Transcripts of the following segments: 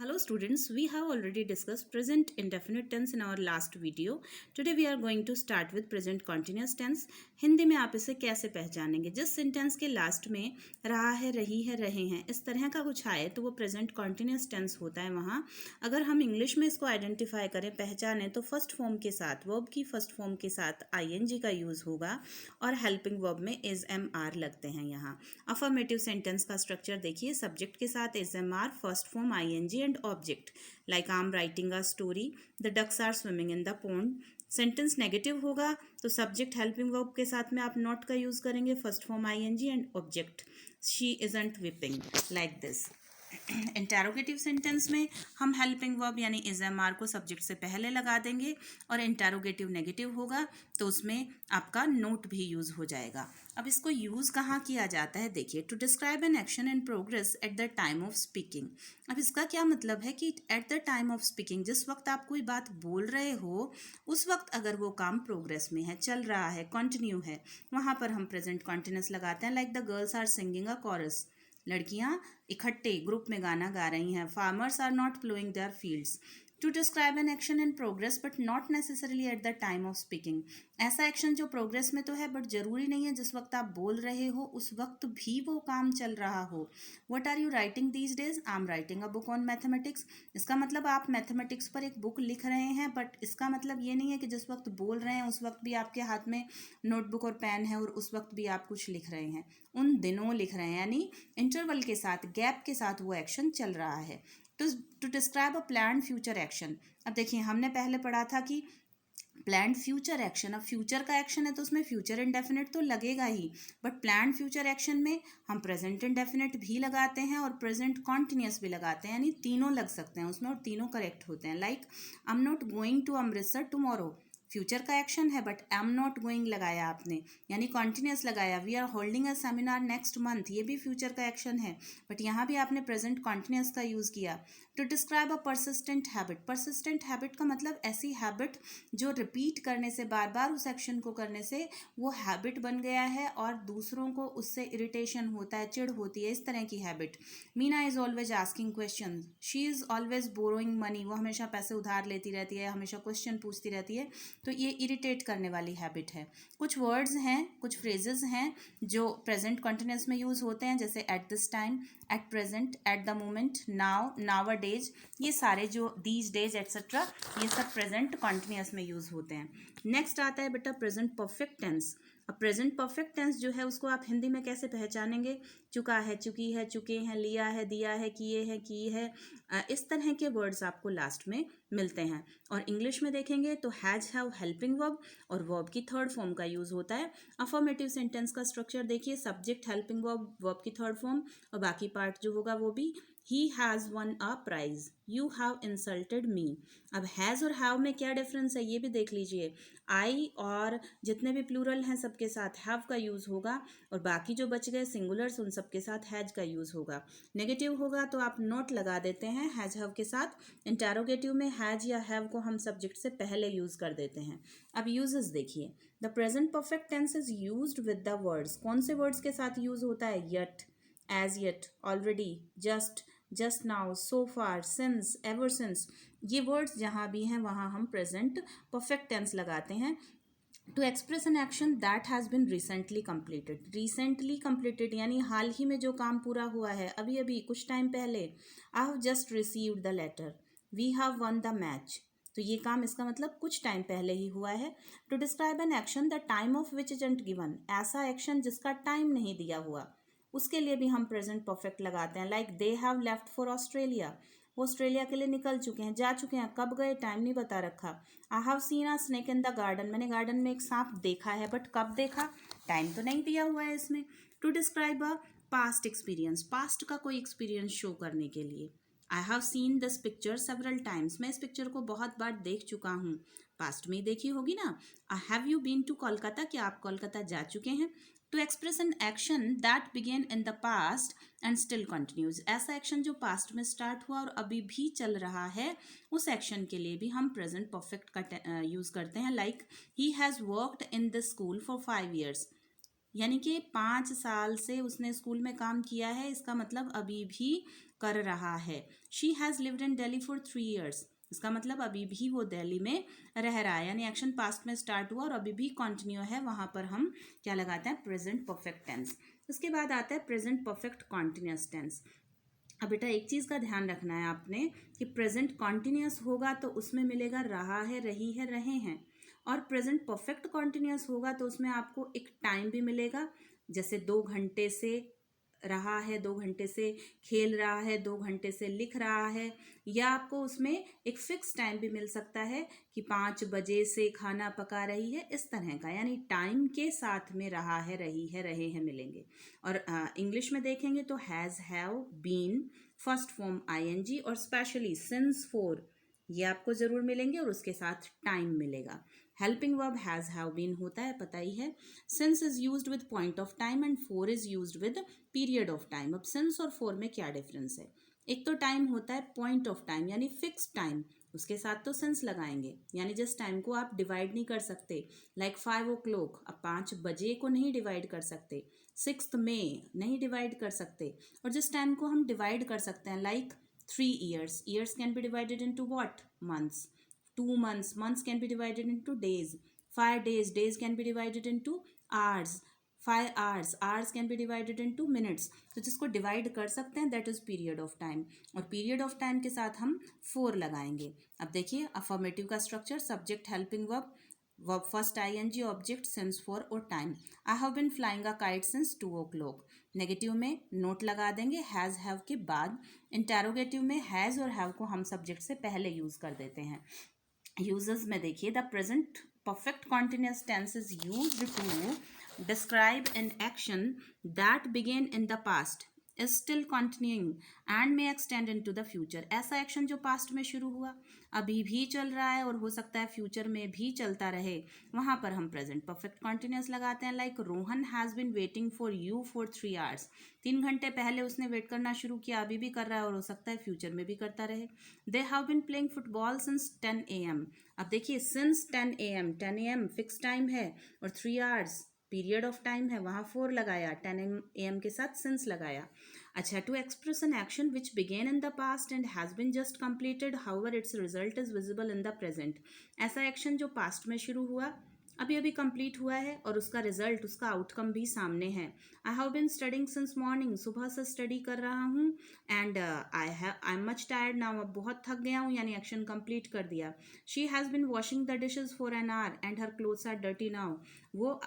Hello students, we have already discussed present indefinite tense in our last video. Today we are going to start with present continuous tense. Hindi में आप इसे कैसे पहचानेंगे? जिस sentence के last में रहा है, रही है, रहे हैं, इस तरह का कुछ आए तो वो प्रेजेंट कॉन्टिन्यूस टेंस होता है वहाँ. अगर हम इंग्लिश में इसको आइडेंटिफाई करें, पहचानें, तो फर्स्ट फॉर्म के साथ, वर्ब की फर्स्ट फॉर्म के साथ आईएनजी का यूज़ होगा और हेल्पिंग वर्ब में इज एम आर लगते हैं यहाँ. अफर्मेटिव सेंटेंस का स्ट्रक्चर देखिए, सब्जेक्ट के साथ is am are, first form ING and object. Like I'm writing a story, the ducks are swimming in the pond. Sentence negative होगा तो सब्जेक्ट हेल्पिंग वर्ब के साथ में आप नॉट का यूज करेंगे, first form ING and object. She isn't weeping, like this. Interrogative sentence में हम हेल्पिंग वर्ब यानी इज एम आर को सब्जेक्ट से पहले लगा देंगे और इंटेरोगेटिव नेगेटिव होगा तो उसमें आपका नोट भी यूज़ हो जाएगा. अब इसको यूज़ कहाँ किया जाता है देखिए, to describe an action in progress at the time of speaking. अब इसका क्या मतलब है कि at the time of speaking, जिस वक्त आप कोई बात बोल रहे हो उस वक्त अगर वो काम प्रोग्रेस में है, चल रहा है, कंटिन्यू है, वहाँ पर हम प्रेजेंट कॉन्टिन्यूस लगाते हैं. Like the girls are singing a chorus, लड़कियां इकट्ठे ग्रुप में गाना गा रही हैं. Farmers are not ploughing their fields. To describe an action in progress but not necessarily at the time of speaking. ऐसा एक्शन जो प्रोग्रेस में तो है बट जरूरी नहीं है जिस वक्त आप बोल रहे हो उस वक्त भी वो काम चल रहा हो. What are you writing these days? I am writing a book on mathematics. इसका मतलब आप मैथमेटिक्स पर एक बुक लिख रहे हैं, बट इसका मतलब ये नहीं है कि जिस वक्त बोल रहे हैं उस वक्त भी आपके हाथ में नोटबुक और पेन है और उस वक्त भी आप कुछ लिख रहे हैं. उन दिनों लिख रहे हैं, यानी इंटरवल के साथ, गैप के साथ वो एक्शन चल रहा है. To describe a plan future action. अब देखिए, हमने पहले पढ़ा था कि प्लान फ्यूचर एक्शन, अब फ्यूचर का एक्शन है तो उसमें फ्यूचर इंडेफिनिट तो लगेगा ही, बट प्लान फ्यूचर एक्शन में हम प्रेजेंट इंडेफिनिट भी लगाते हैं और प्रेजेंट कॉन्टिन्यूस भी लगाते हैं, यानी तीनों लग सकते हैं उसमें और तीनों करेक्ट होते हैं. Like I am not going to Amritsar tomorrow, future का एक्शन है but I am not going लगाया आपने, यानी कॉन्टिन्यूस लगाया. We are holding a seminar next month, ये भी फ्यूचर का एक्शन है बट यहाँ भी आपने प्रेजेंट कॉन्टिन्यूस का यूज़ किया. To describe a persistent habit. Persistent habit का मतलब ऐसी हैबिट जो रिपीट करने से, बार बार उस एक्शन को करने से वो हैबिट बन गया है और दूसरों को उससे इरिटेशन होता है, चिढ़ होती है, इस तरह की habit. Meena is always asking question. She is always borrowing money, वो हमेशा पैसे उधार लेती रहती है, हमेशा क्वेश्चन पूछती रहती है, तो ये इरिटेट करने वाली हैबिट है. कुछ वर्ड्स हैं, कुछ फ्रेजेस हैं जो प्रेजेंट कॉन्टिन्यूस में यूज़ होते हैं, जैसे at this time, at present, at the moment, now, now days, ये सारे जो दीज डेज एट्सेट्रा, ये सब प्रेजेंट कॉन्टिन्यूस में यूज़ होते हैं. नेक्स्ट आता है बेटा प्रेजेंट परफेक्ट टेंस. अब प्रेजेंट परफेक्ट टेंस जो है उसको आप हिंदी में कैसे पहचानेंगे? चुका है, चुकी है, चुके हैं, लिया है, दिया है, किए हैं, की है, इस तरह के वर्ड्स आपको लास्ट में मिलते हैं. और इंग्लिश में देखेंगे तो हैज, हैव, हेल्पिंग वर्ब और वर्ब की थर्ड फॉर्म का यूज़ होता है. अफर्मेटिव सेंटेंस का स्ट्रक्चर देखिए, सब्जेक्ट हेल्पिंग वर्ब, वर्ब की थर्ड फॉर्म और बाकी पार्ट जो होगा वो भी. He has won a prize, you have insulted me. अब हैज़ और हैव में क्या डिफरेंस है ये भी देख लीजिए. आई और जितने भी प्लूरल हैं सबके साथ हैव का यूज़ होगा और बाकी जो बच गए सिंगुलर्स उन सबके साथ हैज का यूज़ होगा. नेगेटिव होगा तो आप नोट लगा देते हैं हैज हैव के साथ. इंटेरोगेटिव में हैज या हैव को हम सब्जेक्ट से पहले यूज़ कर देते हैं. अब यूजेस देखिए, the present perfect tense is used with the words. कौन से वर्ड्स के साथ यूज़ होता है? Yet, as yet, already, just, just now, so far, since, ever since, ये वर्ड्स जहाँ भी हैं वहाँ हम प्रेजेंट परफेक्ट टेंस लगाते हैं. To express an action that has been recently completed. Recently completed यानी हाल ही में जो काम पूरा हुआ है, अभी अभी कुछ टाइम पहले. I have just received the letter, we have won the match, तो ये काम इसका मतलब कुछ टाइम पहले ही हुआ है. To describe an action the time of which isn't given. ऐसा एक्शन जिसका टाइम नहीं दिया हुआ, उसके लिए भी हम प्रेजेंट परफेक्ट लगाते हैं. Like they have left for Australia, वो ऑस्ट्रेलिया के लिए निकल चुके हैं, जा चुके हैं, कब गए टाइम नहीं बता रखा. आई have seen a snake in the garden, मैंने गार्डन में एक सांप देखा है बट कब देखा, टाइम तो नहीं दिया हुआ है इसमें. To describe a past experience, past का कोई एक्सपीरियंस शो करने के लिए. I have seen this picture several times, मैं इस पिक्चर को बहुत बार देख चुका हूँ. पास्ट में ही देखी होगी ना. Have you been to Kolkata, क्या आप कोलकाता जा चुके हैं. To express an action that began in the past and still continues. ऐसा एक्शन जो पास्ट में स्टार्ट हुआ और अभी भी चल रहा है, उस एक्शन के लिए भी हम प्रेजेंट परफेक्ट का यूज़ करते हैं. Like he has worked in this school for 5 years, यानी कि 5 साल से उसने स्कूल में काम किया है, इसका मतलब अभी भी कर रहा है। She has lived in Delhi for 3 years, इसका मतलब अभी भी वो दिल्ली में रह रहा है, यानी एक्शन पास्ट में स्टार्ट हुआ और अभी भी कंटिन्यू है, वहाँ पर हम क्या लगाते हैं, प्रेजेंट परफेक्ट टेंस। उसके बाद आता है प्रेजेंट परफेक्ट कॉन्टिन्यूस टेंस। अब बेटा एक चीज़ का ध्यान रखना है आपने कि प्रेजेंट कॉन्टिन्यूस होगा तो उसमें मिलेगा रहा है, रही है, रहे हैं, और प्रेजेंट परफेक्ट कॉन्टिन्यूस होगा तो उसमें आपको एक टाइम भी मिलेगा, जैसे 2 घंटे से रहा है, 2 घंटे से खेल रहा है, 2 घंटे से लिख रहा है, या आपको उसमें एक फिक्स टाइम भी मिल सकता है कि 5 बजे से खाना पका रही है, इस तरह का, यानी टाइम के साथ में रहा है, रही है, रहे हैं मिलेंगे। और इंग्लिश में देखेंगे तो has, have, been, first form ING और स्पेशली सिंस, फॉर, ये आपको जरूर मिलेंगे और उसके साथ टाइम मिलेगा। Helping verb has, have, been होता है, पता ही है। Since is used with point of time and for is used with period of time. अब सिंस और फॉर में क्या डिफरेंस है, एक तो टाइम होता है पॉइंट ऑफ टाइम यानी फिक्स टाइम, उसके साथ तो सिंस लगाएंगे, यानी जिस टाइम को आप डिवाइड नहीं कर सकते, लाइक 5 o'clock, अब 5 बजे को नहीं डिवाइड कर सकते, 6th May नहीं डिवाइड कर सकते, और जिस टाइम को हम डिवाइड कर सकते हैं, like 3 years, years can be divided into what, months, 2 months, months can be divided into days, 5 days, days can be divided into hours, 5 hours, hours can be divided into minutes, तो जिसको divide कर सकते हैं that is period of time, और period of time के साथ हम 4 लगाएंगे। अब देखिए अफर्मेटिव का structure, subject, helping verb, verb first ING, object, since, for और time. I have been flying a kite since 2 o'clock। Negative में नोट लगा देंगे हैज़, हैव के बाद। इंटेरोगेटिव में हैज़ और हैव को हम सब्जेक्ट से पहले यूज कर देते हैं। यूजेस में देखिए, the present perfect continuous tense is used to describe an action that began in the past, is still continuing and may extend into the future. ऐसा एक्शन जो पास्ट में शुरू हुआ, अभी भी चल रहा है और हो सकता है फ्यूचर में भी चलता रहे, वहां पर हम प्रेजेंट परफेक्ट कॉन्टिन्यूस लगाते हैं। Like Rohan has been waiting for you for 3 hours, 3 घंटे पहले उसने वेट करना शुरू किया, अभी भी कर रहा है और हो सकता है फ्यूचर में भी करता रहे। They have been playing football since 10 AM। अब देखिए since 10 AM, 10 AM fix time है और 3 hours पीरियड ऑफ टाइम है, वहाँ 4 लगाया, 10 AM के साथ सिंस लगाया। अच्छा, to express an action which began in the past and has been just completed however its result is visible in the present. ऐसा एक्शन जो पास्ट में शुरू हुआ, अभी अभी कंप्लीट हुआ है और उसका रिजल्ट, उसका आउटकम भी सामने है। I have been studying since morning, सुबह से स्टडी कर रहा हूँ, and I am much tired now, अब बहुत थक गया हूँ, यानी एक्शन कंप्लीट कर दिया। She has been washing the dishes for an hour and her clothes are dirty now. वो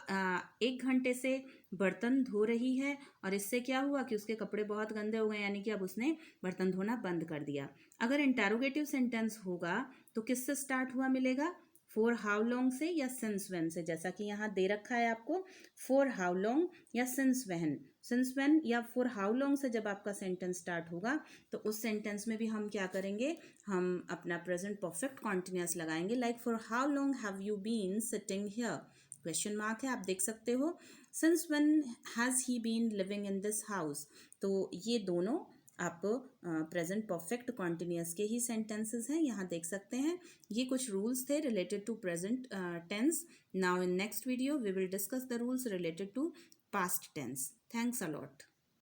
1 घंटे से बर्तन धो रही है और इससे क्या हुआ कि उसके कपड़े बहुत गंदे हो गए, यानी कि अब उसने बर्तन धोना बंद कर दिया। अगर इंटेरोगेटिव सेंटेंस होगा तो किससे स्टार्ट हुआ मिलेगा, फॉर हाउ लॉन्ग से या सिंस व्हेन से, जैसा कि यहाँ दे रखा है आपको, फॉर हाउ लॉन्ग या सिंस व्हेन। सिंस व्हेन या फॉर हाउ लॉन्ग से जब आपका सेंटेंस स्टार्ट होगा तो उस सेंटेंस में भी हम क्या करेंगे, हम अपना प्रेजेंट परफेक्ट कॉन्टिन्यूस लगाएंगे। Like for how long have you been sitting here, question mark है, आप देख सकते हो। Since when has he been living in this house, तो ये दोनों आप प्रेजेंट परफेक्ट कॉन्टिन्यूस के ही सेंटेंसेस हैं, यहाँ देख सकते हैं। ये कुछ रूल्स थे related to present tense. Now in next video we will discuss the rules related to past tense. Thanks a lot.